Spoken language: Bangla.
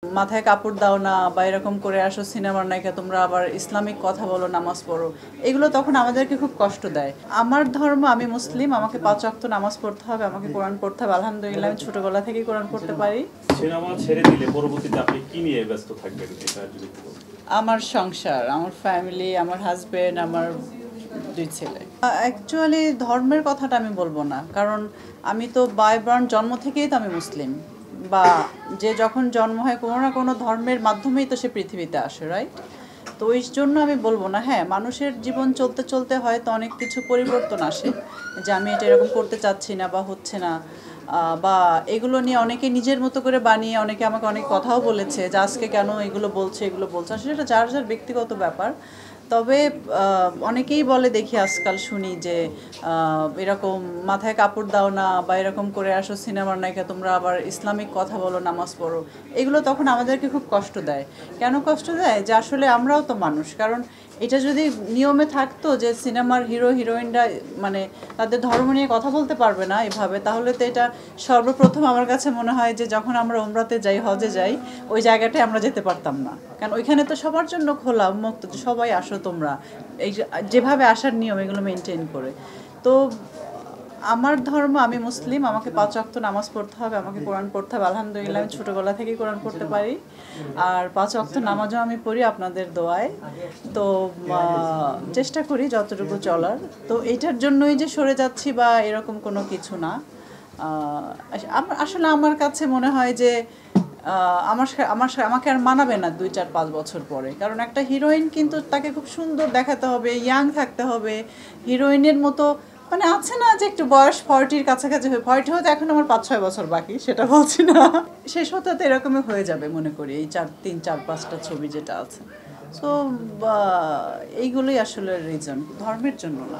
মাথায় কাপড় দাও না বা এরকম করে আসো সিনেমার নায়িকা তোমরা আবার ইসলামিক কথা বলো নামাজ পড়ো এগুলো তখন আমাদেরকে খুব কষ্ট দেয়। আমার ধর্ম, আমি মুসলিম, আমাকে ৫ ওয়াক্ত নামাজ পড়তে হবে, আমাকে কোরআন পড়তে হবে। আলহামদুলিল্লাহ আমি ছোটবেলা থেকেই কোরআন পড়তে পারি। সিনেমা ছেড়ে দিলে পরবর্তীতে আপনি কি নিয়ে ব্যস্ত থাকবেন এটা যদি একটু বলেন। আমার সংসার, আমার ফ্যামিলি, আমার হাজবেন্ড, আমার ২ ছেলে। অ্যাকচুয়ালি ধর্মের কথাটা আমি বলবো না, কারণ আমি তো বাই বার্ন জন্ম থেকেই তো আমি মুসলিম, বা যে যখন জন্ম হয় কোনো না কোনো ধর্মের মাধ্যমেই তো সে পৃথিবীতে আসে, রাইট? তো ওই জন্য আমি বলবো না। হ্যাঁ, মানুষের জীবন চলতে চলতে হয়তো অনেক কিছু পরিবর্তন আসে, যে আমি এটা এরকম করতে চাচ্ছি না বা হচ্ছে না, বা এগুলো নিয়ে অনেকে নিজের মতো করে বানিয়ে অনেকে আমাকে অনেক কথাও বলেছে যে আজকে কেন এগুলো বলছে। আসলে এটা যার যার ব্যক্তিগত ব্যাপার। তবে অনেকেই বলে, দেখি আজকাল শুনি যে এরকম মাথায় কাপড় দাও না বা এরকম করে আসো সিনেমার নায়িকা তোমরা আবার ইসলামিক কথা বলো নামাজ পড়ো এগুলো তখন আমাদেরকে খুব কষ্ট দেয়। কেন কষ্ট দেয়? যে আসলে আমরাও তো মানুষ। কারণ এটা যদি নিয়মে থাকতো যে সিনেমার হিরো হিরোইনরা মানে তাদের ধর্ম নিয়ে কথা বলতে পারবে না এভাবে, তাহলে তো এটা সর্বপ্রথম আমার কাছে মনে হয় যে যখন আমরা ওমরাতে যাই, হজে যাই, ওই জায়গাটায় আমরা যেতে পারতাম না। কারণ ওইখানে তো সবার জন্য খোলা মুক্ত, যে সবাই আসো তোমরা, এই যেভাবে আসার নিয়ম এগুলো মেনটেন করে। তো আমার ধর্ম, আমি মুসলিম, আমাকে ৫ ওয়াক্ত নামাজ পড়তে হবে, আমাকে কোরআন পড়তে হবে। আলহামদুলিল্লাহ আমি ছোটোবেলা থেকেই কোরআন পড়তে পারি, আর ৫ ওয়াক্ত নামাজও আমি পড়ি আপনাদের দোয়ায়। তো চেষ্টা করি যতটুকু চলার। তো এইটার জন্যই যে সরে যাচ্ছি বা এরকম কোনো কিছু না। আসলে আমার কাছে মনে হয় যে আমাকে আর মানাবে না ২, ৪, ৫ বছর পরে। কারণ একটা হিরোইন কিন্তু তাকে খুব সুন্দর দেখাতে হবে, ইয়াং থাকতে হবে, হিরোইনের মতো মানে আছে না যে একটু বয়স 40-র কাছাকাছি হয়ে, 40 হতে এখন আমার ৫-৬ বছর বাকি, সেটা বলছি না, শেষ হতে তো এরকমই হয়ে যাবে মনে করি, এই ৩-৪-৫টা ছবি যেটা আছে। সো এইগুলোই আসলে রিজন, ধর্মের জন্য না।